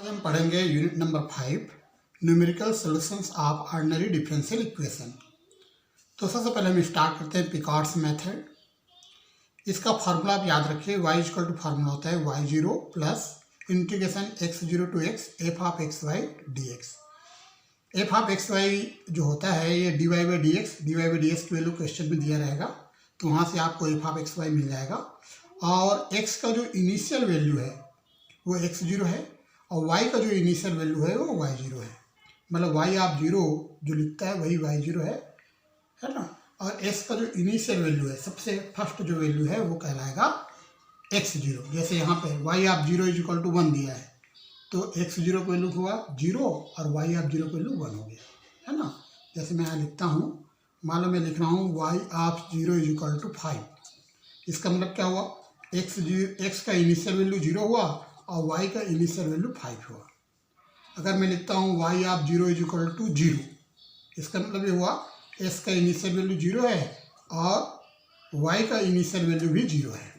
आज हम पढ़ेंगे unit number 5 numerical solutions of ordinary differential equation. तो सबसे पहले हम स्टार्ट करते हैं पिकार्ड्स मेथड। इसका फार्मूला आप याद रखिए, y इक्वल टू फार्मूला होता है y0 plus integration x0 to x f of xy dx। f of xy जो होता है ये dy बाई dx की वैल्यू क्वेश्चन में दिया रहेगा, तो वहाँ से आपको f ऑफ xy मिल जाएगा। और x का जो इनिशियल वैल्यू है वो x0 है और y का जो इनिशियल वैल्यू है वो y0 है। मतलब y आप 0 जो लिखता है वही y0 है ना। और s का जो इनिशियल वैल्यू है, सबसे फर्स्ट जो वैल्यू है वो कहलाएगा x0। जैसे यहाँ पे y आप 0 इज इक्वल टू 1 दिया है तो x0 का वैल्यू हुआ 0 और y आप 0 का वैल्यू 1 हो गया, है ना। जैसे मैं यहाँ लिखता हूँ, मान लो मैं लिख रहा हूँ y आप 0 इज इक्वल टू 5। इसका मतलब क्या हुआ, x का इनिशियल वैल्यू 0 हुआ और y का इनिशियल वैल्यू 5 हुआ। अगर मैं लिखता हूँ y आप 0 इज इक्वल टू 0, इसका मतलब ये हुआ s का इनिशियल वैल्यू 0 है और y का इनिशियल वैल्यू भी 0 है।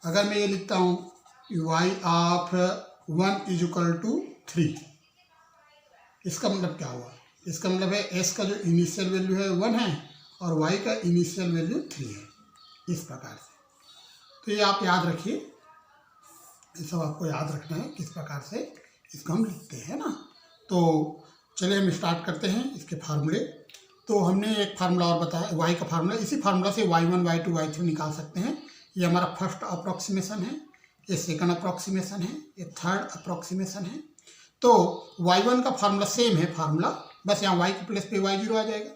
अगर मैं ये लिखता हूँ y of 1 is equal to 3, इसका मतलब क्या हुआ, इसका मतलब है s का जो इनिशियल वैल्यू है 1 है और y का इनिशियल वैल्यू 3 है। इस प्रकार से तो ये आप याद रखिए, ये सब आपको याद रखना है किस प्रकार से इसको हम लिखते हैं ना। तो चलिए हम स्टार्ट करते हैं इसके फार्मूले। तो हमने एक फार्मूला और बताया y का फार्मूला, इसी फार्मूला से y1 y2 y3 निकाल सकते हैं। ये हमारा फर्स्ट अप्रॉक्सीमेशन है, ये सेकंड अप्रॉक्सीमेशन है, ये थर्ड अप्रॉक्सीमेशन है। तो y1 का फार्मूला सेम है फार्मूला, बस यहाँ y के प्लेस पे y0 आ जाएगा।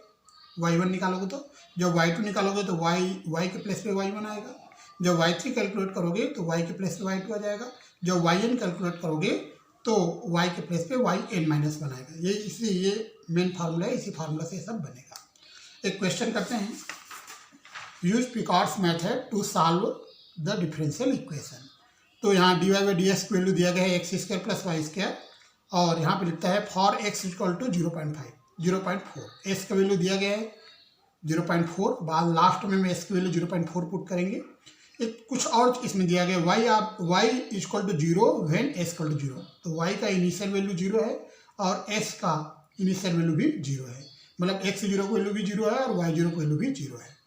y1 निकालोगे तो, जब y2 निकालोगे तो y के प्लेस पे y1 आएगा। जब y3 कैलकुलेट करोगे तो y के प्लेस पे y2 आ जाएगा। जब yn कैलकुलेट करोगे तो y के प्लेस पे yn माइनस बनाएगा। ये इसलिए ये मेन फार्मूला है, इसी फार्मूला से सब बनेगा। एक क्वेश्चन करते हैं, use Picard's method to solve the differential equation. तो यहाँ dy बाई डी एक्स की वैल्यू दिया गया है x square plus Y square, और यहाँ पे लिखता है for x equal to 0.4, s का वैल्यू दिया गया है 0.4, बाद लास्ट में मैं s की वैल्यू 0.4 पुट करेंगे। एक कुछ और इसमें दिया गया y equal to 0 when s equal to 0, तो y का इनिशियल वैल्यू 0 है और s का इनिशियल वैल्यू भी 0 है। मतलब x0 की वैल्यू भी 0 है और y0 की वैल्यू भी 0 है।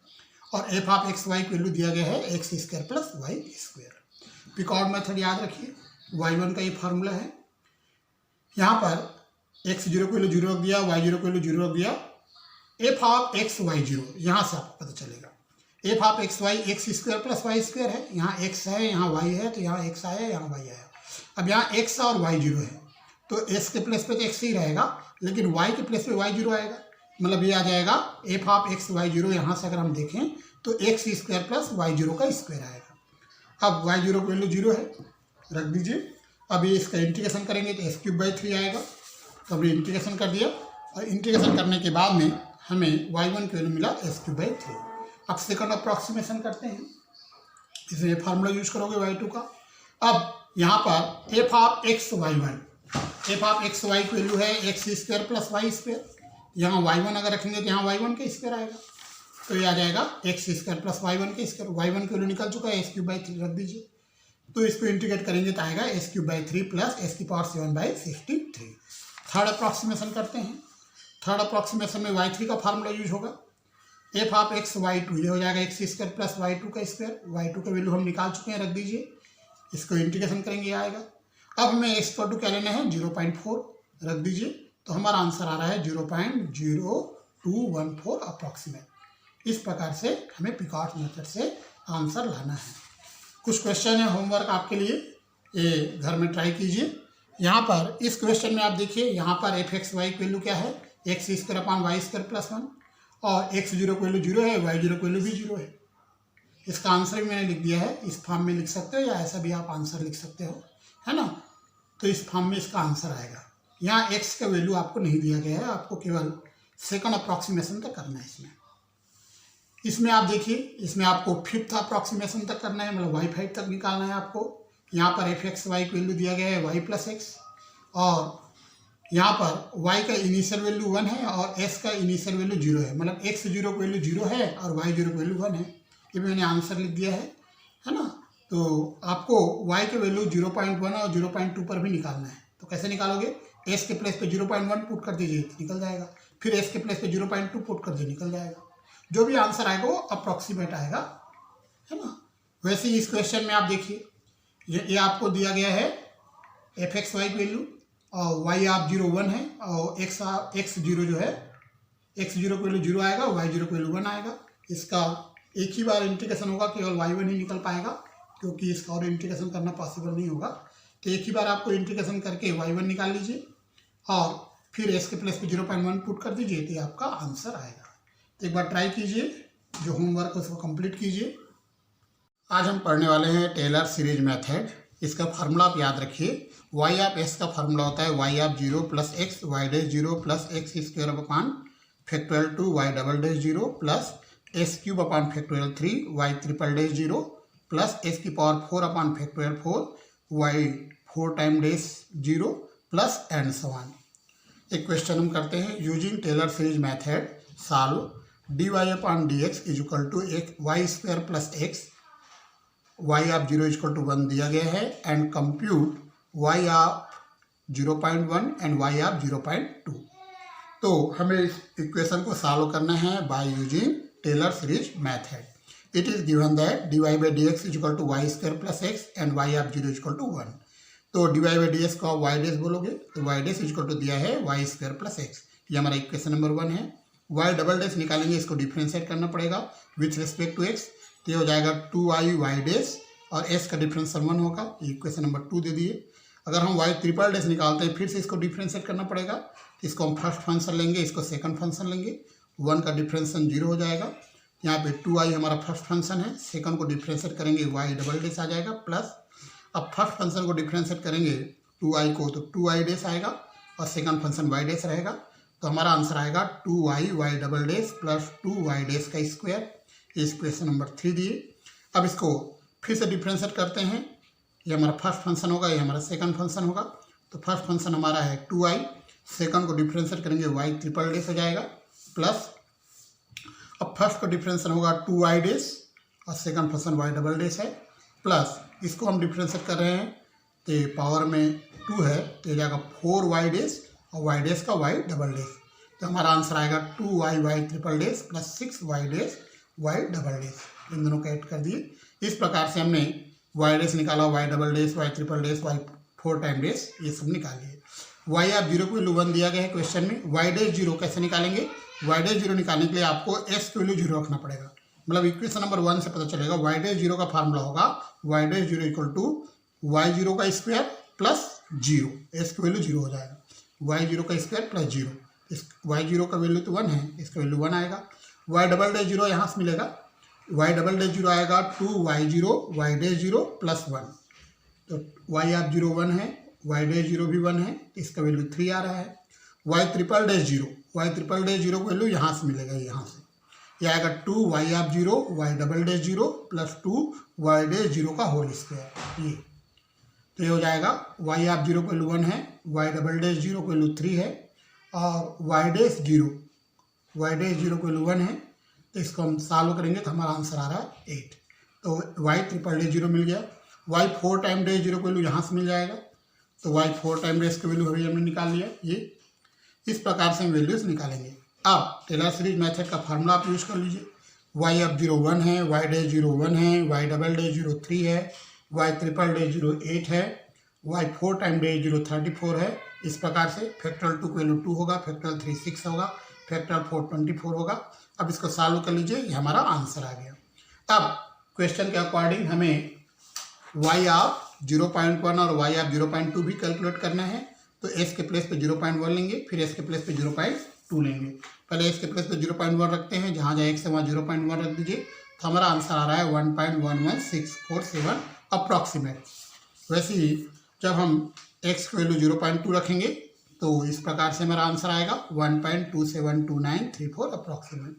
और f ऑफ xy की वैल्यू दिया गया है x square plus Y square. Picard method याद रखिए, y1 का ये फार्मूला है। यहाँ पर x0 की वैल्यू 0 रख दिया, y0 की वैल्यू 0 रख दिया, f ऑफ x y0 यहाँ से आपको पता चलेगा। f of x y X square plus Y square है, यहाँ x है यहाँ y है तो यहाँ x आया यहाँ y आया। अब यहाँ x और y0 है तो s के प्लेस पे तो x ही रहेगा, लेकिन y के प्लेस पे y0 आएगा। मतलब ये आ जाएगा f ऑफ x y0, यहाँ से अगर हम देखें तो x स्क्वायर प्लस y0 का स्क्वायर आएगा। अब y0 की वैल्यू 0 है, रख दीजिए। अब ये इसका इंटीग्रेशन करेंगे तो s³/3 आएगा। तो हमने इंटीग्रेशन कर दिया और इंटीग्रेशन करने के बाद में हमें y1 की वैल्यू मिला s³/3। अब सेकंड अप्रॉक्सीमेशन करते हैं, इसमें फार्मूला यूज करोगे y2 का। अब यहाँ पर f ऑफ x y की वैल्यू है x square plus Y square, यहाँ y1 अगर रखेंगे तो यहाँ y1 का स्क्वायर आएगा, तो ये आ जाएगा एक्स स्क्वायर प्लस y1 का स्क्वायर। y1 की वैल्यू निकल चुका है, s³/3 रख दीजिए। तो इसको इंटीग्रेट करेंगे तो आएगा s³/3 plus s⁻⁷/63। Third approximation करते हैं। थर्ड अप्रॉक्सीमेशन में y3 का फार्मूला यूज होगा, f ऑफ x y2 ये हो जाएगा एक्स स्क्वायर प्लस y2 का स्क्वायर। y2 का वैल्यू हम निकाल चुके हैं, रख दीजिए। इसको इंटीग्रेशन करेंगे ये आएगा। अब हमें x को क्या लेना है 0.4, रख दीजिए। तो हमारा आंसर आ रहा है 0.0214 अप्रॉक्सीमेट। इस प्रकार से हमें पिकार्ड्स मेथड से आंसर लाना है। कुछ क्वेश्चन है होमवर्क आपके लिए, ये घर में ट्राई कीजिए। यहाँ पर इस क्वेश्चन में आप देखिए, यहाँ पर f(x,y) की वैल्यू क्या है x² प्लस 1, और x0 की वैल्यू 0 है, y0 की वैल्यू भी 0 है। इसका आंसर भी मैंने लिख दिया है, इस फॉर्म में लिख सकते हो या ऐसा भी आप आंसर लिख सकते हो, है ना। तो इस फॉर्म में इसका आंसर आएगा। यहाँ x का वैल्यू आपको नहीं दिया गया है, आपको केवल सेकंड अप्रॉक्सीमेशन तक करना है। इसमें आप देखिए, इसमें आपको फिफ्थ अप्रॉक्सीमेशन तक करना है, मतलब y5 तक निकालना है आपको। यहाँ पर f(x,y) की वैल्यू दिया गया है y प्लस x, और यहाँ पर y का इनिशियल वैल्यू 1 है और s का इनिशियल वैल्यू 0 है। मतलब x0 की वैल्यू 0 है और y0 की वैल्यू 1 है। ये मैंने आंसर लिख दिया है ना। तो आपको y की वैल्यू 0.1 और 0.2 पर भी निकालना है। तो कैसे निकालोगे, एस के प्लेस पे 0.1 पुट कर दीजिए, निकल जाएगा। फिर एस के प्लेस पे 0.2 पुट कर दीजिए, निकल जाएगा। जो भी आंसर आएगा वो अप्रॉक्सीमेट आएगा, है ना। वैसे ही इस क्वेश्चन में आप देखिए, ये आपको दिया गया है एफ एक्स वाई की वैल्यू, और वाई आप 0 1 है, और एक्स जीरो जो है, एक्स जीरो की वैल्यू 0 आएगा, वाई जीरो की वैल्यू 1 आएगा। इसका एक ही बार इंटीग्रेशन होगा, केवल y1 ही निकल पाएगा, क्योंकि इसका और इंटीग्रेशन करना पॉसिबल नहीं होगा। तो एक ही बार आपको इंटीग्रेशन करके y1 निकाल लीजिए और फिर s के प्लेस पे 0.1 पुट कर दीजिए, तो आपका आंसर आएगा। तो एक बार ट्राई कीजिए, जो होमवर्क उसको कंप्लीट कीजिए। आज हम पढ़ने वाले हैं टेलर सीरीज मेथड। इसका फार्मूला आप याद रखिए, y ऑफ s का फार्मूला होता है y of 0 plus x y dash 0 plus x square upon factorial 2 y double dash 0 plus s cube upon factorial 3 y triple dash 0 plus s की power 4 अपॉन फैक्टोरियल 4 y 4 time dash 0 plus and so on. एक question हम करते हैं, using Taylor series method solve dy upon dx is equal to Y square plus x, Y of 0 is equal to 1 दिया गया है, and compute Y of 0.1 and Y of 0.2। तो हमें इस इक्वेशन को सॉल्व करना है by using Taylor series method. It is given that dy by dx is equal to Y square plus X and Y of 0 is equal to 1। तो dy by dx को आप Y dash बोलोगे, तो Y dash is equal to दिया है Y square plus x, ये हमारा equation number 1 है। वाई डबल डैश निकालेंगे, इसको डिफ्रेंशिएट करना पड़ेगा विथ रिस्पेक्ट टू एक्स, तो ये हो जाएगा 2i वाई डैश और s का डिफरेंशियल 1 होगा, ये इक्वेशन नंबर 2 दे दिए। अगर हम वाई ट्रिपल डैश निकालते हैं, फिर से इसको डिफ्रेंशिएट करना पड़ेगा, इसको हम फर्स्ट फंक्शन लेंगे, इसको सेकंड फंक्शन लेंगे, 1 का डिफरेंशियल 0 हो जाएगा। यहाँ पे 2i हमारा फर्स्ट फंक्शन है, सेकंड को डिफ्रेंशिएट करेंगे वाई डबल डैश आ जाएगा, प्लस अब फर्स्ट फंक्शन को डिफ्रेंशिएट करेंगे 2i को, तो 2i डैश आएगा और सेकंड फंक्शन वाई डैश रहेगा, तो हमारा आंसर आएगा 2i Y double dash plus 2y dash का स्क्वायर। इस क्वेश्चन नंबर 3 दिए। अब इसको फिर से डिफ्रेंशिएट करते हैं, ये हमारा फर्स्ट फंक्शन होगा, ये हमारा सेकंड फंक्शन होगा। तो फर्स्ट फंक्शन हमारा है 2i, सेकंड को डिफ्रेंशिएट करेंगे वाई ट्रिपल डैश हो जाएगा, प्लस अब फर्स्ट का डिफरेंशियल होगा 2i डैश और second function Y double dash है, प्लस इसको हम डिफरेंशिएट कर रहे हैं, तो पावर में 2 है, तो ये जाएगा 4y डैश और वाई डैश का वाई डबल डैश, तो हमारा आंसर आएगा 2y y triple dash plus 6y dash y double dash. इन दोनों को ऐड कर दिए। इस प्रकार से हमने वाई डैश निकाला, y double dash, Y triple dash, Y 4 time dash, ये सब निकाल लिए। वाई ऑफ 0 को वैल्यू 1 दिया गया है क्वेश्चन में। वाई डैश 0 कैसे निकालेंगे, वाई डैश 0 निकालने के लिए आपको एस की वैल्यू 0 रखना पड़ेगा, मतलब इक्वेशन नंबर 1 से पता चलेगा वाई डैश 0 का फार्मूला होगा Y dash 0 equal to Y 0 का स्क्वायर प्लस 0, एस की वैल्यू 0 हो जाएगा, वाई 0 का स्क्वायर प्लस 0, इस वाई 0 का वैल्यू तो 1 है, इसका वैल्यू 1 आएगा। वाई डबल डैश 0 यहाँ से मिलेगा, वाई डबल डैश 0 आएगा 2y0 वाई डैश 0 प्लस 1, तो वाई ऑफ 0 1 है, वाई डैश 0 भी 1 है, इसका वैल्यू 3 आ रहा है। Y triple dash 0, Y triple dash 0 का वैल्यू यहाँ से मिलेगा, यहाँ से ये आएगा 2y of 0 Y double dash 0 plus 2y dash 0 का होल स्क्वायर, ये तो ये हो जाएगा वाई ऑफ 0 का वैल्यू 1 है, वाई डबल डैश 0 का वैल्यू 3 है और वाई डैश 0 का वैल्यू 1 है, तो इसको हम सॉल्व करेंगे तो हमारा आंसर आ रहा है 8। तो वाई ट्रिपल डैश 0 मिल गया। वाई 4 टाइम डैश 0 का वैल्यू यहाँ से मिल जाएगा, तो वाई 4 टाइम डैश का वैल्यू अभी हमने निकाल लिया। ये इस प्रकार से हम वैल्यूज निकालेंगे। अब टेलर सीरीज मेथड का फार्मूला आप यूज कर लीजिए। वाई ऑफ 0 1 है, वाई डैश 0 1 है, वाई डबल डैश 0 3 है, वाई ट्रिपल डैश 0 8 है, वाई 4 टाइम डैश 0 34 है। इस प्रकार से फैक्टोरियल 2 का वैल्यू 2 होगा, फैक्टोरियल 3 6 होगा, फैक्टोरियल 4 24 होगा। अब इसको सॉल्व कर लीजिए, ये हमारा आंसर आ गया। अब क्वेश्चन के अकॉर्डिंग हमें वाई ऑफ 0.1 और वाई ऑफ 0.2 भी कैलकुलेट करना है, तो एस के प्लेस पे 0.1 लेंगे, फिर एस के प्लेस पे 0.2 लेंगे। पहले एस के प्लेस पे 0.1 रखते हैं, जहाँ जहाँ एक्स है वहाँ 0.1 रख दीजिए, तो हमारा आंसर आ रहा है 1.11647 अप्रॉक्सीमेट। वैसे ही जब हम एक्स की वैल्यू 0.2 रखेंगे तो इस प्रकार से हमारा आंसर आएगा 1.272934 अप्रॉक्सीमेट।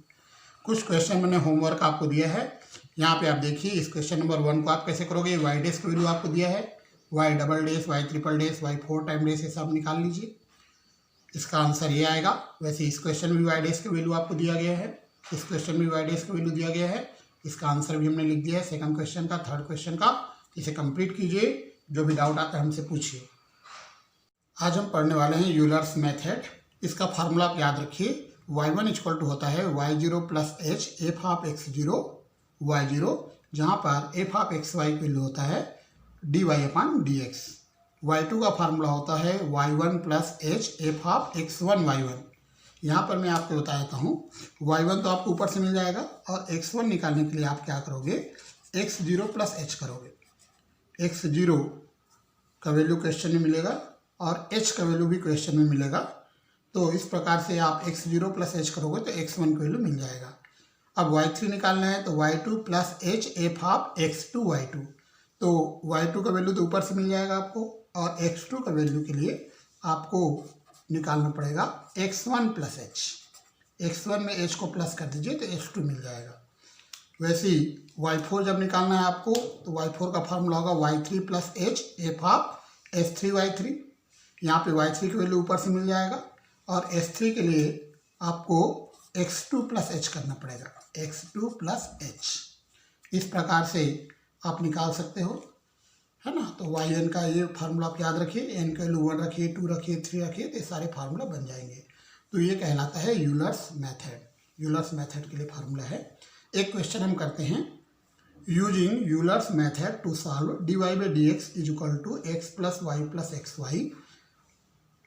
कुछ क्वेश्चन मैंने होमवर्क आपको दिया है, यहाँ पे आप देखिए। इस क्वेश्चन नंबर 1 को आप कैसे करोगे, वाई डैश की वैल्यू आपको दिया है, Y double dash, Y triple dash, Y 4 time dash, ये सब निकाल लीजिए, इसका आंसर ये आएगा। वैसे इस क्वेश्चन में भी वाई डैश की वैल्यू आपको दिया गया है, इस क्वेश्चन में वाई डैश की वैल्यू दिया गया है, इसका आंसर भी हमने लिख दिया है सेकंड क्वेश्चन का, थर्ड क्वेश्चन का। इसे कंप्लीट कीजिए, जो भी डाउट आता है हमसे पूछिए। आज हम पढ़ने वाले हैं यूलर्स मेथड। इसका फार्मूला आप याद रखिए, y1 इक्वल टू होता है y0 plus H F of x0 y0, जहाँ पर F of x Y value होता है dy अपॉन dx। y2 का फार्मूला होता है y1 plus H F of x1 y1। यहाँ पर मैं आपको बता देता हूँ, y1 तो आपको ऊपर से मिल जाएगा और x1 निकालने के लिए आप क्या करोगे, x0 प्लस एच करोगे। x0 का वैल्यू क्वेश्चन में मिलेगा और h का वैल्यू भी क्वेश्चन में मिलेगा। तो इस प्रकार से आप x0 प्लस एच करोगे तो x1 का वैल्यू मिल जाएगा। अब y3 निकालना है तो y2 plus H F of x2 y2। तो y2 का वैल्यू तो ऊपर से मिल जाएगा आपको, और x2 का वैल्यू के लिए आपको निकालना पड़ेगा x1 प्लस एच। x1 में h को प्लस कर दीजिए तो x2 मिल जाएगा। वैसे ही y4 जब निकालना है आपको तो y4 का फार्मूला होगा y3 plus H F of s3 y3। यहाँ पे y3 की वैल्यू ऊपर से मिल जाएगा और s3 के लिए आपको x2 प्लस एच करना पड़ेगा, x2 प्लस एच। इस प्रकार से आप निकाल सकते हो, है ना। तो yn का ये फार्मूला आप याद रखिए, n का वैल्यू 1 रखिए, 2 रखिए, 3 रखिए, तो ये सारे फार्मूला बन जाएंगे। तो ये कहलाता है यूलर्स मेथड। यूलर्स मेथड के लिए फार्मूला है। एक क्वेश्चन हम करते हैं, using Euler's method to solve dy by dx is equal to x plus Y plus x Y,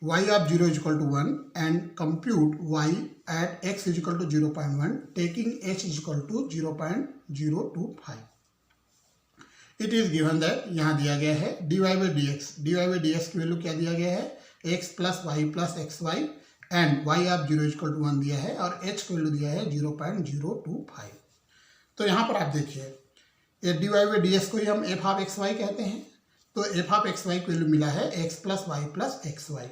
y of 0 is equal to 1 and compute y at x is equal to 0.1 taking h is equal to 0.025. It is given that यहाँ दिया गया है dy by dx की value क्या दिया गया है, x plus Y plus x Y and y of 0 is equal to 1 दिया है और h की वैल्यू दिया है 0.025। तो यहाँ पर आप देखिए, ये dy by dx को ही हम f ऑफ एक्स वाई कहते हैं। तो f ऑफ एक्स वाई की वैल्यू मिला है x plus Y plus x Y,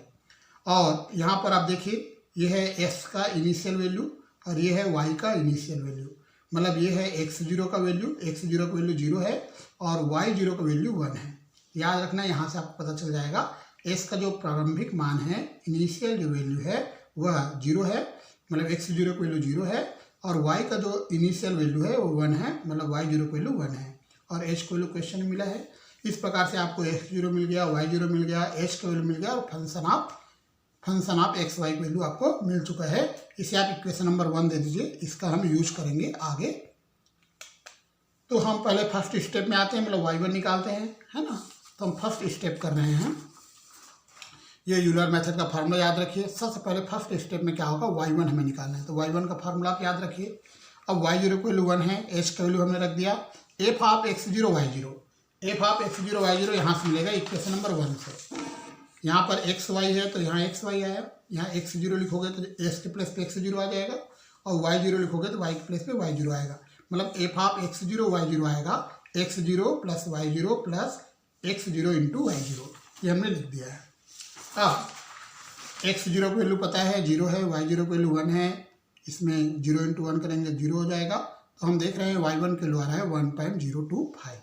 और यहाँ पर आप देखिए ये है x का इनिशियल वैल्यू और ये है y का इनिशियल वैल्यू। मतलब ये है x0 का वैल्यू, x0 का वैल्यू 0 है और y0 का वैल्यू 1 है। याद रखना, यहाँ से आपको पता चल जाएगा x का जो प्रारंभिक मान है, इनिशियल जो वैल्यू है वह 0 है, मतलब x0 का वैल्यू 0 है, और y का जो इनिशियल वैल्यू है वो 1 है, मतलब y0 का वैल्यू 1 है, और h का वैल्यू क्वेश्चन में मिला है। इस प्रकार से आपको x0 मिल गया, y0 मिल गया, h का वैल्यू मिल गया और फंक्शन ऑफ एक्स वाई की वैल्यू आपको मिल चुका है। इसे आप इक्वेशन नंबर 1 दे दीजिए, इसका हम यूज करेंगे आगे। तो हम पहले फर्स्ट स्टेप में आते हैं, मतलब y1 निकालते हैं, है ना। तो हम फर्स्ट स्टेप कर रहे हैं। ये यूलर मेथड का फार्मूला याद रखिए। सबसे पहले फर्स्ट स्टेप में क्या होगा, y1 हमें निकालना है। तो y1 का फार्मूला आप याद रखिए। अब y0 को वैल्यू 1 है, h का वैल्यू हमने रख दिया, F of x0 y0, F of x0 y0 यहाँ से मिलेगा इक्वेशन नंबर 1 से। यहाँ पर एक्स वाई है तो यहाँ एक्स वाई आया, यहाँ x0 लिखोगे तो एस के प्लेस पे x0 आ जाएगा, और y0 लिखोगे तो y के प्लेस पे y0 आएगा। मतलब एफ ऑफ x0 y0 आएगा x0 plus y0 plus x0 into y0, ये हमने लिख दिया है। अब x0 को वैल्यू पता है 0 है, y0 को वैल्यू 1 है, इसमें 0 इंटू 1 करेंगे 0 हो जाएगा। तो हम देख रहे हैं y1 के वैल्यू आ रहा है 1.025।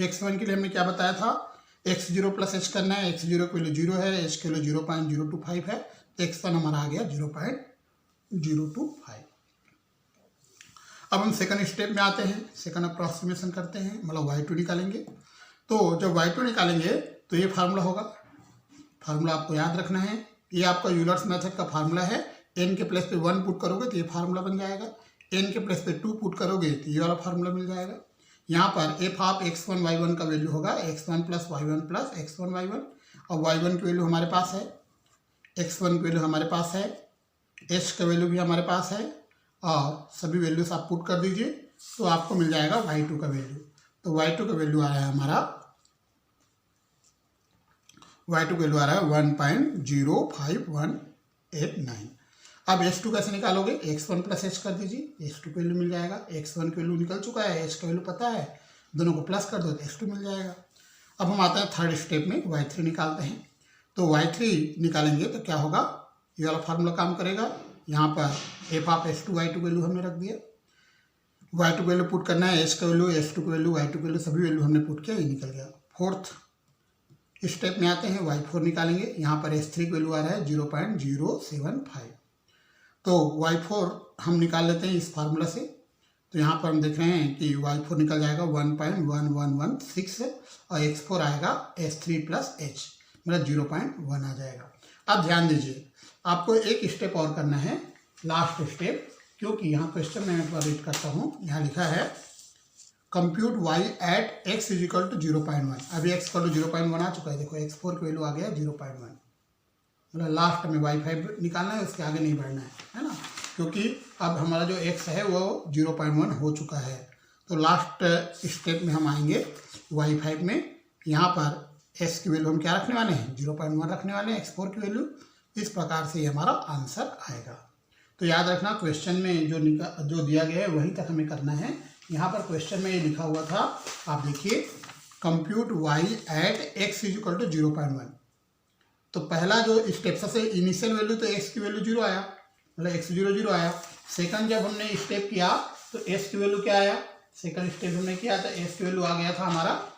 x1 के लिए हमने क्या बताया था, x0 प्लस h करना है, x0 की वैल्यू 0 है, h की वैल्यू 0.025 है, तो x1 हमारा आ गया 0.025। अब हम सेकंड स्टेप में आते हैं, सेकंड अप्रॉक्सीमेशन करते हैं, मतलब y2 निकालेंगे। तो जब y2 निकालेंगे तो ये फार्मूला होगा, फार्मूला आपको याद रखना है। ये आपका यूलर्स मेथड का फार्मूला है। n के प्लेस पे 1 पुट करोगे तो ये फार्मूला बन जाएगा, n के प्लेस पे 2 पुट करोगे तो ये वाला फार्मूला मिल जाएगा। यहाँ पर एफ ऑफ x1 y1 का वैल्यू होगा x1 plus y1 plus x1 y1, और y1 की वैल्यू हमारे पास है, x1 की वैल्यू हमारे पास है, h का वैल्यू भी हमारे पास है, और सभी वैल्यूज आप पुट कर दीजिए तो आपको मिल जाएगा y2 का वैल्यू। तो y2 का वैल्यू आ रहा है हमारा, y2 का वैल्यू आ रहा है 1.05189। अब h2 कैसे निकालोगे, x1 प्लस h कर दीजिए, h2 का वैल्यू मिल जाएगा। x1 की वैल्यू निकल चुका है, h का वैल्यू पता है, दोनों को प्लस कर दो तो h2 मिल जाएगा। अब हम आते हैं थर्ड स्टेप में, y3 निकालते हैं। तो y3 निकालेंगे तो क्या होगा, ये वाला फार्मूला काम करेगा। यहाँ पर F of h2 y2 value हमने रख दिया, y2 वैल्यू पुट करना है, h का वैल्यू, h2 का वैल्यू, y2 का वैल्यू, सभी वैल्यू हमने पुट किया, ये निकल गया। फोर्थ स्टेप में आते हैं, y4 निकालेंगे। यहाँ पर h3 की वैल्यू आ रहा है 0.075। तो y4 हम निकाल लेते हैं इस फार्मूला से। तो यहाँ पर हम देख रहे हैं कि y4 निकल जाएगा 1.1116 और x4 आएगा h3 प्लस h। मतलब 0.1 आ जाएगा। अब ध्यान दीजिए, आपको एक स्टेप और करना है, लास्ट स्टेप, क्योंकि यहाँ क्वेश्चन में एक बार रीड करता हूँ। यहाँ लिखा है compute y at x is equal to 0.1। अभी x इक्वल टू 0.1 आ चुका है, देखो x4 की वैल्यू आ गया 0.1, मतलब लास्ट में y5 निकालना है, उसके आगे नहीं बढ़ना है ना, क्योंकि अब हमारा जो x है वो 0.1 हो चुका है। तो लास्ट स्टेप में हम आएंगे y5 में, यहाँ पर s की वैल्यू हम क्या रखने वाले हैं, 0.1 रखने वाले हैं, x4 की वैल्यू। इस प्रकार से हमारा आंसर आएगा। तो याद रखना, क्वेश्चन में जो दिया गया है वहीं तक हमें करना है। यहाँ पर क्वेश्चन में ये लिखा हुआ था, आप देखिए, compute y at x is equal to 0.1। तो पहला जो स्टेप, सबसे इनिशियल वैल्यू तो x की वैल्यू 0 आया, मतलब x 0 आया। सेकंड जब हमने स्टेप किया तो s की वैल्यू क्या आया, सेकंड स्टेप हमने किया था, s की वैल्यू आ गया था हमारा,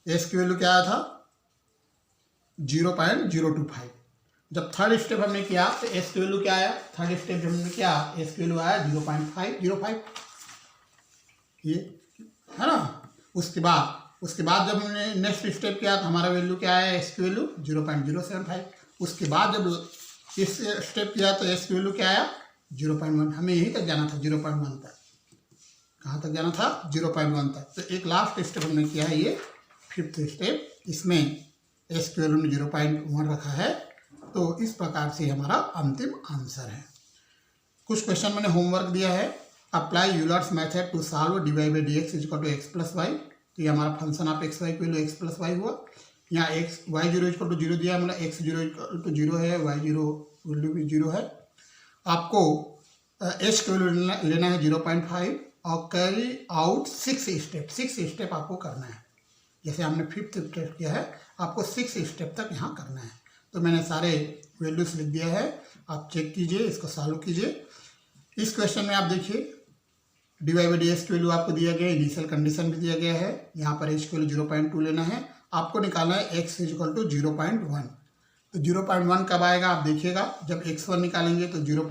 s की वैल्यू क्या आया था 0.025। जब थर्ड स्टेप हमने किया तो s की वैल्यू क्या आया, थर्ड स्टेप जब हमने किया s की वैल्यू आया 0.505, ये है ना। उसके बाद जब हमने नेक्स्ट स्टेप किया तो हमारा वैल्यू क्या आया, s की वैल्यू 0.075। उसके बाद जब इस स्टेप किया तो s की वैल्यू क्या आया 0.1। हमें यहीं तक जाना था, 0.1 तक। कहाँ तक जाना था, 0.1 तक। तो एक लास्ट स्टेप हमने किया है, ये फिफ्थ स्टेप, इसमें s की वैल्यू ने 0.1 रखा है। तो इस प्रकार से हमारा अंतिम आंसर है। कुछ क्वेश्चन मैंने होमवर्क दिया है, apply Euler's method to solve dy by D x is equal to x plus y. तो ये हमारा फंक्शन ऑफ एक्स वाई की वैल्यू एक्स प्लस वाई हुआ। यहाँ x y zero equal to 0 दिया है, मतलब एक्स जीरो इक्वल टू 0 है, वाई जीरो वैल्यू भी 0 है। आपको एच की वैल्यू लेना है 0.5 और कैरी आउट 6 स्टेप आपको करना है। जैसे हमने फिफ्थ स्टेप किया है, आपको 6 स्टेप तक यहाँ करना है। तो मैंने सारे वैल्यूज लिख दिया है, आप चेक कीजिए, इसको सॉल्व कीजिए। इस क्वेश्चन में आप देखिए, d y by D x की वैल्यू आपको दिया गया है, इनिशियल कंडीशन भी दिया गया है। यहाँ पर एच की वैल्यू 0.2 लेना है, आपको निकालना है एक्स इज इक्वल टू 0.1। तो 0.1 कब आएगा आप देखिएगा, जब x1 निकालेंगे तो x0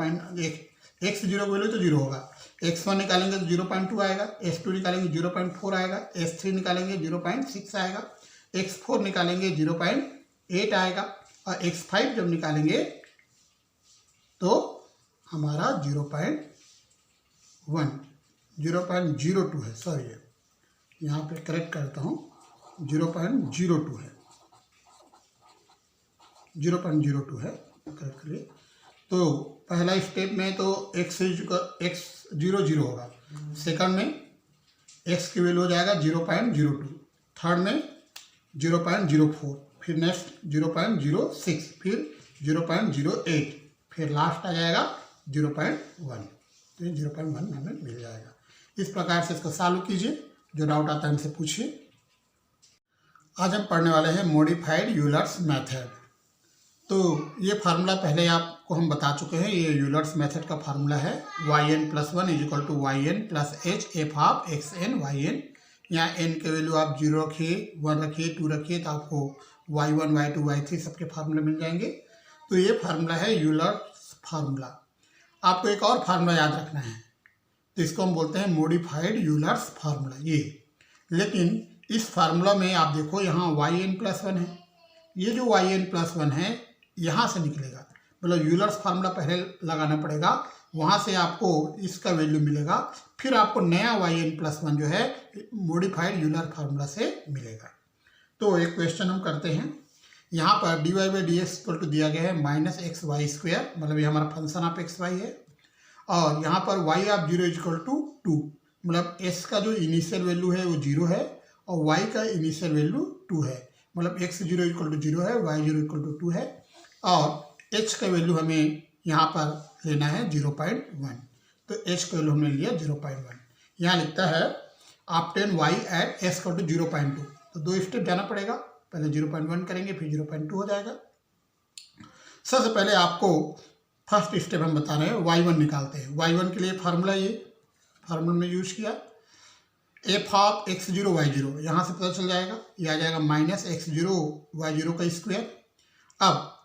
की वैल्यू तो 0 होगा, x1 निकालेंगे तो 0.2 आएगा, x2 निकालेंगे 0.4 आएगा, x3 निकालेंगे 0.6 आएगा, x4 निकालेंगे 0.8 आएगा, और x5 जब निकालेंगे तो हमारा 0.02 है, सॉरी यहाँ पे करेक्ट करता हूँ, 0.02 है, 0.02 है, करेक्ट करिए। तो पहला स्टेप में तो x 0 होगा, सेकंड में x की वैल्यू हो जाएगा 0.02, थर्ड में 0.04, फिर नेक्स्ट 0.06, फिर 0.08, फिर लास्ट आ जाएगा 0.1। तो ये 0.1 हमें मिल जाएगा। इस प्रकार से इसको सॉल्व कीजिए, जो डाउट आता है हमसे पूछिए। आज हम पढ़ने वाले हैं मॉडिफाइड यूलर्स मेथड। तो ये फार्मूला पहले आपको हम बता चुके हैं, ये यूलर्स मेथड का फार्मूला है, yn+1 is equal to yn+h f of xn yn। यहाँ n के वैल्यू आप 0 रखिए, 1 रखिए, 2 रखिए, तो आपको y1 y2 y3 सबके फार्मूले मिल जाएंगे। तो ये फार्मूला है यूलर्स फार्मूला। आपको एक और फार्मूला याद रखना है, तो इसको हम बोलते हैं मॉडिफाइड यूलर्स फार्मूला ये। लेकिन इस फार्मूला में आप देखो, यहाँ yn+1 है, ये जो yn+1 है यहाँ से निकलेगा, मतलब यूलर्स फार्मूला पहले लगाना पड़ेगा, वहाँ से आपको इसका वैल्यू मिलेगा, फिर आपको नया yn+1 जो है मॉडिफाइड यूलर फार्मूला से मिलेगा। तो एक क्वेश्चन हम करते हैं, यहाँ पर d y by D x equal to दिया गया है -xy², मतलब ये हमारा फंक्शन ऑफ एक्स वाई है, और यहाँ पर y of 0 is equal to 2, मतलब s का जो इनिशियल वैल्यू है वो 0 है और y का इनिशियल वैल्यू 2 है, मतलब x0 इक्वल टू 0 है, y0 इक्वल टू 2 है, और h का वैल्यू हमें यहाँ पर लेना है 0.1। तो h का वैल्यू हमने लिया 0.1। यहाँ लिखता है obtain y at s equal to 0.2। तो 2 स्टेप जाना पड़ेगा, पहले 0.1 करेंगे, फिर 0.2 हो जाएगा। सबसे पहले आपको फर्स्ट स्टेप हम बता रहे हैं, y1 निकालते हैं। y1 के लिए फार्मूला, ये फार्मूला में यूज किया, एफ ऑफ x0 y0, यहाँ से पता चल जाएगा, ये आ जाएगा -x0 y0 का स्क्वायर। अब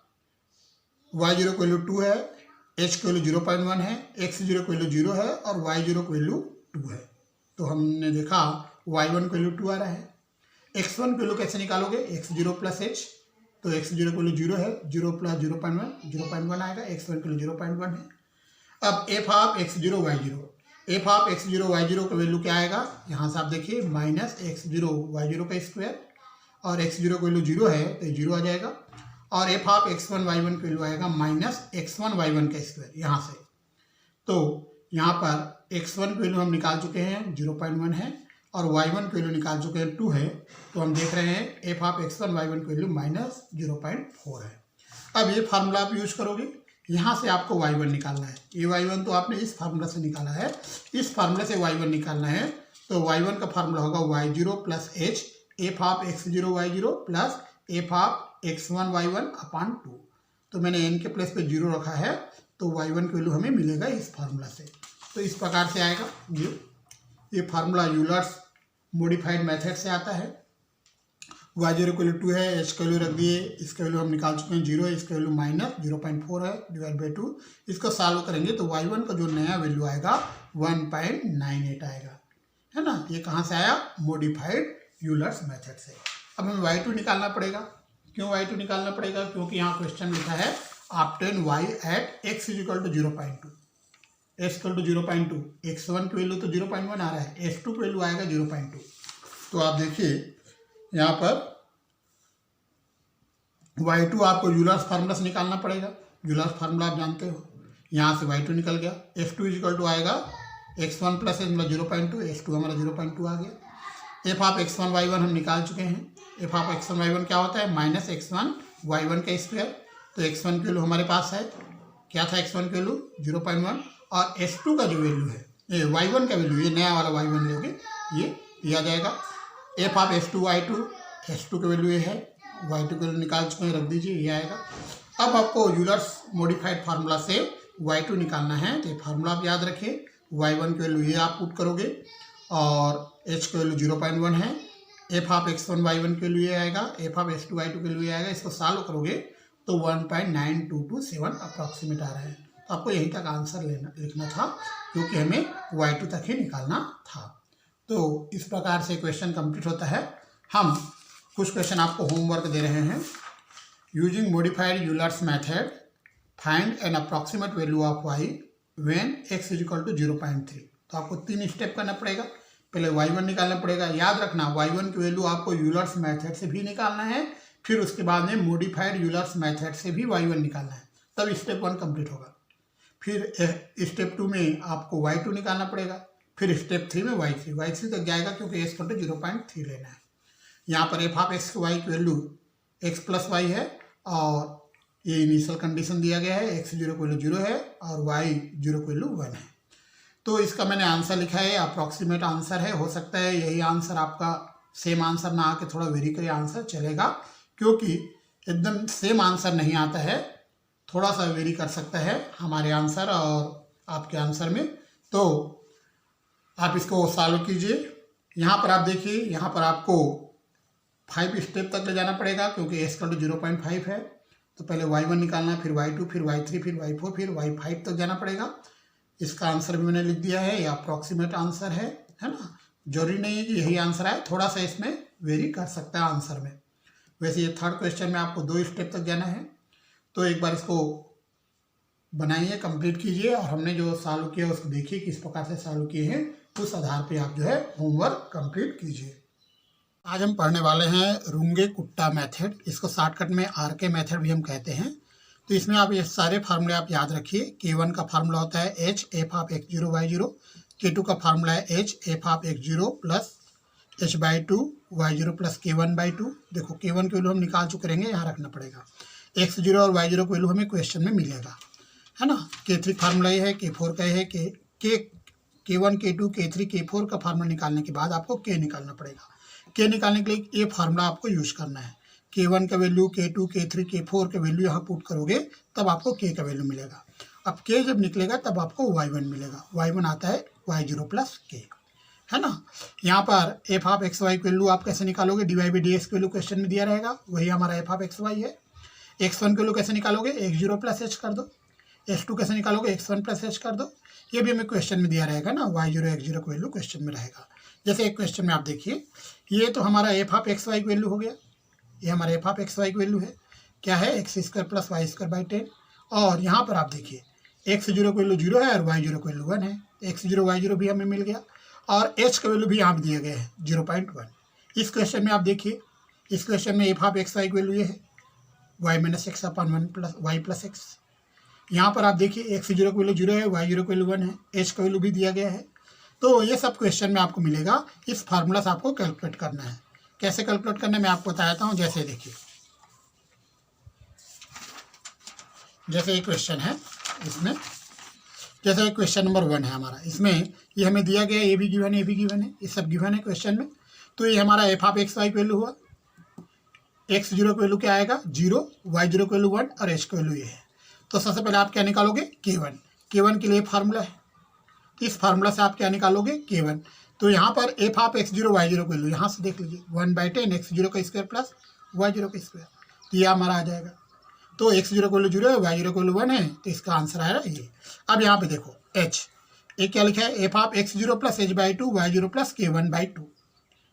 y0 की वैल्यू 2 है, h की वैल्यू 0.1 है, x0 की वैल्यू 0 है और y0 की वैल्यू 2 है। तो हमने देखा y1 की वैल्यू 2 आ रहा है, x1 की वैल्यू कैसे निकालोगे, x0 प्लस h, तो x0 की वैल्यू 0 है, 0 प्लस 0.1 0.1 आएगा, x1 की वैल्यू 0.1 है। अब F of x0 y0, F of x0 y0 का वैल्यू क्या आएगा, यहाँ से आप देखिए माइनस x0 y0 का स्क्वायर, और x0 की वैल्यू 0 है तो 0 आ जाएगा, और एफ ऑफ x1 y1 की वैल्यू आएगा माइनस x1 y1 का स्क्वायर यहाँ से। तो यहाँ पर x1 की वैल्यू हम निकाल चुके हैं 0.1 है, और y1 की वैल्यू निकाल चुके हैं 2 है, तो हम देख रहे हैं एफ ऑफ x1 y1 की वैल्यू माइनस 0.4 है। अब ये फार्मूला आप यूज करोगे, यहाँ से आपको y1 निकालना है, ये y1 तो आपने इस फार्मूला से निकाला है, इस फार्मूला से y1 निकालना है, तो y1 का फार्मूला होगा y0 plus h F of x0 y0 plus F of x1 y1 upon 2। तो मैंने n के प्लेस पे 0 रखा है, तो y1 की वैल्यू हमें मिलेगा इस फार्मूला से। तो इस प्रकार से आएगा ये फार्मूला यूलर्स मॉडिफाइड मेथड से आता है। y0 की वैल्यू 2 है, h की वैल्यू रख दिए, इसका वैल्यू हम निकाल चुके हैं 0 है, इसका वैल्यू माइनस 0.4 है डिवाइड बाई 2। इसको सॉल्व करेंगे तो y1 का जो नया वैल्यू आएगा 1.98 आएगा, है ना। ये कहाँ से आया, मॉडिफाइड यूलर्स मेथड से। अब हमें y2 निकालना पड़ेगा। क्यों y2 निकालना पड़ेगा, क्योंकि यहाँ क्वेश्चन लिखा है obtain y at x is equal to 0.2, x equal to 0.2, x1 की वैल्यू तो 0.1 आ रहा है, x2 की वैल्यू आएगा 0.2। तो आप देखिए यहाँ पर y2 आपको यूलर्स फार्मूला से निकालना पड़ेगा, यूलर्स फार्मूला आप जानते हो, यहाँ से y2 निकल गया, x2 इज इक्वल टू आएगा x1 प्लस h मतलब 0.2, x2 हमारा 0.2 आ गया। एफ ऑफ x1 y1 हम निकाल चुके हैं, एफ ऑफ x1 y1 क्या होता है, माइनस x1 y1 का स्क्वायर। तो x1 की वैल्यू हमारे पास है, क्या था x1 की वैल्यू 0.1, और x2 का जो वैल्यू है, ये y1 का वैल्यू, ये नया वाला y1 लोगे, ये दिया जाएगा। F of x2 y2, x2 की वैल्यू ये है, y2 की वैल्यू निकाल चुके हैं, रख दीजिए, ये आएगा। अब आपको यूलर्स मॉडिफाइड फार्मूला से y2 निकालना है, तो ये फार्मूला आप याद रखिए, y1 की वैल्यू ये आप पुट करोगे, और h की वैल्यू 0.1 है, एफ ऑफ x1 y1 के लिए आएगा, एफ ऑफ x2 y2 के लिए आएगा, इसको सॉल्व करोगे तो 1.9227 अप्रॉक्सीमेट आ रहा है। तो आपको यहीं तक आंसर लिखना था, क्योंकि हमें y2 तक ही निकालना था। तो इस प्रकार से क्वेश्चन कंप्लीट होता है। हम कुछ क्वेश्चन आपको होमवर्क दे रहे हैं। Using modified Euler's method find an approximate value of y when x is equal to 0.3। तो आपको 3 स्टेप करना पड़ेगा। पहले y1 निकालना पड़ेगा, याद रखना y1 की वैल्यू आपको यूलर्स मेथड से भी निकालना है, फिर उसके बाद में मॉडिफाइड यूलर्स मेथड से भी y1 निकालना है, तब स्टेप 1 कंप्लीट होगा। फिर स्टेप 2 में आपको y2 निकालना पड़ेगा, फिर स्टेप 3 में y3 तक जाएगा, क्योंकि x को 0.3 लेना है। यहाँ पर एफ ऑफ एक्स वाई की वैल्यू x प्लस वाई है, और ये इनिशियल कंडीशन दिया गया है, x0 की वैल्यू 0 है और y0 की वैल्यू 1 है। तो इसका मैंने आंसर लिखा है, अप्रॉक्सीमेट आंसर है, हो सकता है यही आंसर आपका सेम आंसर ना आके थोड़ा वेरी करे आंसर चलेगा, क्योंकि एकदम सेम आंसर नहीं आता है, थोड़ा सा वेरी कर सकता है हमारे आंसर और आपके आंसर में। तो आप इसको सॉल्व कीजिए। यहाँ पर आप देखिए, यहाँ पर आपको 5 स्टेप तक ले जाना पड़ेगा, क्योंकि x का 0.5 है। तो पहले y1 निकालना, फिर y2, फिर y3, फिर y4, फिर y5 तक जाना पड़ेगा। इसका आंसर भी मैंने लिख दिया है, ये अप्रॉक्सीमेट आंसर है ना। जरूरी नहीं है कि यही आंसर आए, थोड़ा सा इसमें वेरी कर सकता है आंसर में। वैसे ये थर्ड क्वेश्चन में आपको 2 स्टेप तक जाना है। तो एक बार इसको बनाइए, कंप्लीट कीजिए, और हमने जो सॉल्व किया उसको देखिए किस प्रकार से सॉल्व किए हैं, उस आधार पे आप जो है होमवर्क कंप्लीट कीजिए। आज हम पढ़ने वाले हैं रुंगे कुट्टा मेथड, इसको शॉर्टकट में RK मेथड भी हम कहते हैं। तो इसमें आप ये सारे फार्मूले आप याद रखिए। K1 का फार्मूला होता है h F of x0 y0, K2 का फार्मूला है h F of x0 plus h/2 y0 plus K1/2। देखो K1 की वैल्यू हम निकाल चुके रहेंगे, यहाँ रखना पड़ेगा। x0 और y0 की वैल्यू हमें क्वेश्चन में मिलेगा, है ना। K3 फार्मूला ये है, K4 का है, K1 K2 K3 K4 का फार्मूला निकालने के बाद आपको K निकालना पड़ेगा। K निकालने के लिए ये फार्मूला आपको यूज करना है। K1 का वैल्यू, K2 K3 K4 का वैल्यू यहाँ पुट करोगे, तब आपको K का वैल्यू मिलेगा। अब K जब निकलेगा तब आपको y1 मिलेगा। y1 आता है y0 प्लस K, है ना। यहाँ पर एफ ऑफ एक्स वाई की वैल्यू आप कैसे निकालोगे, dy/dx की वैल्यू क्वेश्चन में दिया रहेगा, वही हमारा एफ ऑफ एक्स वाई है। x1 की वैल्यू कैसे निकालोगे, x0 प्लस h कर दो। x2 कैसे निकालोगे, x1 प्लस h कर दो। ये भी हमें क्वेश्चन में दिया रहेगा ना, y0 x0 की वैल्यू क्वेश्चन में रहेगा। जैसे एक क्वेश्चन में आप देखिए, ये तो हमारा एफ ऑफ एक्स वाई की वैल्यू हो गया, ये हमारा एफ ऑफ एक्स वाई की वैल्यू है, क्या है x square plus Y square by 10। और यहाँ पर आप देखिए एक्स जीरो की वैल्यू 0 है और वाई जीरो की वैल्यू 1 है, एक्स जीरो वाई जीरो भी हमें मिल गया और एच का वैल्यू भी यहाँ पर दिया गया है 0.1। इस क्वेश्चन में आप देखिए, इस क्वेश्चन में एफ ऑफ एक्स वाई की वैल्यू ये है y minus x upon 1 plus Y plus x. यहाँ पर आप देखिए एक्स जीरो की वैल्यू 0 है, वाई जीरो की वैल्यू 1 है, एच का वैल्यू भी दिया गया है। तो ये सब क्वेश्चन में आपको मिलेगा, इस फार्मूला से आपको कैलकुलेट करना है। कैसे कैलकुलेट करना है मैं आपको बताता हूँ। जैसे देखिए, जैसे एक क्वेश्चन है, इसमें जैसे एक क्वेश्चन नंबर 1 है हमारा, इसमें ये हमें दिया गया है, ए भी गिवन है, ए भी गिवन है, ये सब गिवन है क्वेश्चन में। तो ये हमारा एफ ऑफ एक्स वाई की वैल्यू हुआ, एक्स जीरो की वैल्यू क्या आएगा 0, वाई जीरो की वैल्यू 1 और एच की वैल्यू ये है। तो सबसे पहले आप क्या निकालोगे K1, K1 के लिए फार्मूला है, इस फार्मूला से आप क्या निकालोगे K1। तो यहाँ पर F of x zero y zero की वैल्यू यहाँ से देख लीजिए 1/10 एक्स जीरो का स्क्वायर प्लस वाई जीरो का स्क्वायर, तो ये हमारा आ जाएगा। तो एक्स जीरो की वैल्यू 0 है, वाई जीरो की वैल्यू 1 है, तो इसका आंसर आएगा ये। अब यहाँ पे देखो एच, एक क्या लिखा है f of x zero plus h by 2 y zero plus K1/2,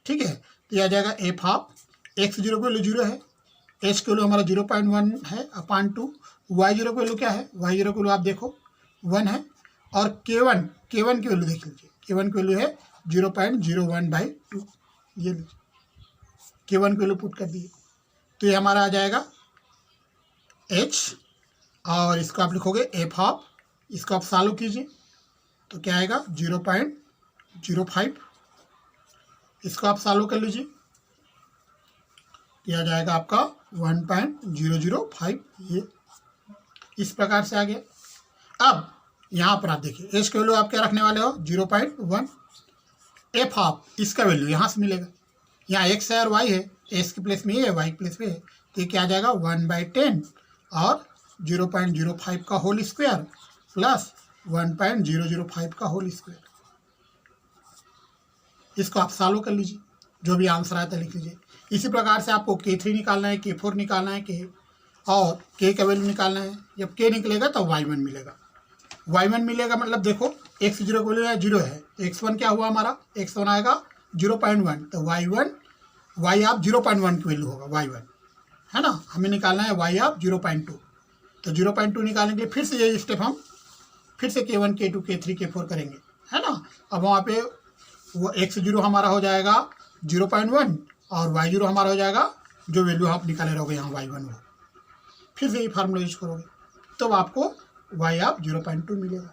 ठीक है। तो ये आ जाएगा एफ ऑफ एक्स जीरो की वैल्यू 0 है, एच की वैल्यू हमारा 0.1 है अपॉन 2, वाई जीरो की वैल्यू क्या है, वाई जीरो की वैल्यू आप देखो 1 है, और K1 की वैल्यू देख लीजिए, K1 की वैल्यू है 0.01/2, ये लीजिए K1 की वैल्यू पुट कर दिए। तो ये हमारा आ जाएगा H, और इसको आप लिखोगे एफ ऑफ, इसको आप सॉल्व कीजिए तो क्या आएगा 0.05, इसको आप सॉल्व कर लीजिए, यह आ जाएगा आपका 1.005, ये इस प्रकार से आ गया। अब यहाँ पर आप देखिए एच का वैल्यू आप क्या रखने वाले हो 0.1, एफ ऑफ इसका वैल्यू यहाँ से मिलेगा, यहाँ एक्स है और वाई है, एक्स के प्लेस में ये है, वाई के प्लेस में है, तो ये क्या आ जाएगा 1/10 और 0.05 का होल स्क्वायर प्लस 1.005 का होल स्क्वायर। इसको आप सॉल्व कर लीजिए, जो भी आंसर आता है लिख लीजिए। इसी प्रकार से आपको K3 निकालना है, K4 निकालना है, और K का वैल्यू निकालना है। जब K निकलेगा तो Y1 मिलेगा, Y1 मिलेगा मतलब देखो एक्स जीरो की वैल्यू 0 है, x1 क्या हुआ हमारा, x1 आएगा 0.1, तो y1 y ऑफ 0.1 की वैल्यू होगा y1, है ना। हमें निकालना है y ऑफ 0.2, तो 0.2 निकालने के लिए फिर से यही स्टेप हम फिर से K1 K2 K3 K4 करेंगे, है ना। अब वहाँ पे वो x0 हमारा हो जाएगा 0.1 और y0 हमारा हो जाएगा जो वैल्यू आप निकाले रहोगे यहाँ y1 वो, फिर से ये फार्मूला यूज करोगे तो आपको y ऑफ 0.2 मिलेगा,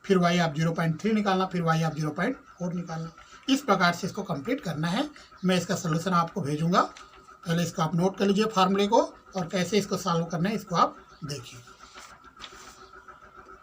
फिर y ऑफ 0.3 निकालना, फिर y ऑफ 0.4 निकालना। इस प्रकार से इसको कंप्लीट करना है। मैं इसका सलूशन आपको भेजूंगा, पहले इसको आप नोट कर लीजिए फार्मूले को, और कैसे इसको सॉल्व करना है इसको आप देखिए।